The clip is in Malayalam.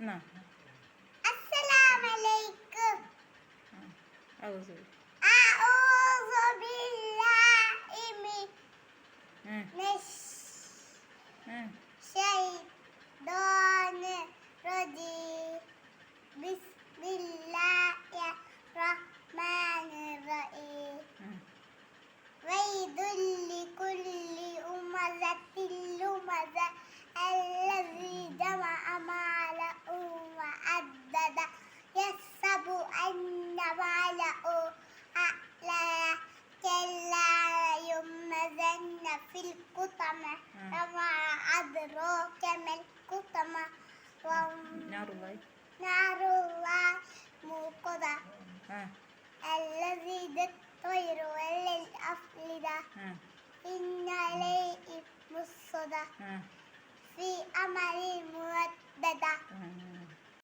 എന്നാ അസ്സലാമലൈക്കും. ഔസു അഊസു ബില്ലാഹി മിനശ് ശൈത്വാനിർ റജീം. ബിസ്മില്ലാഹിർ റഹ്മാനിർ റഹീം. വൈദുൽ ലികുല്ലി ഉമസത്തിൽ ലുമസ അല്ലസീ ജമഅ മാലഹു വഅദ്ദദ യഹ്സബു അന്ന മാലഹു അഖ്ലദ കല്ലാ ലയുബ്അസന്ന ഫിൽ ഖുതമ വമാ അദ്റാക മൽ ഖുതമ നാറുല്ലാഹി മൂഖദ الذي الطير والأفئدة إن عليه مصدى في أمر مرتب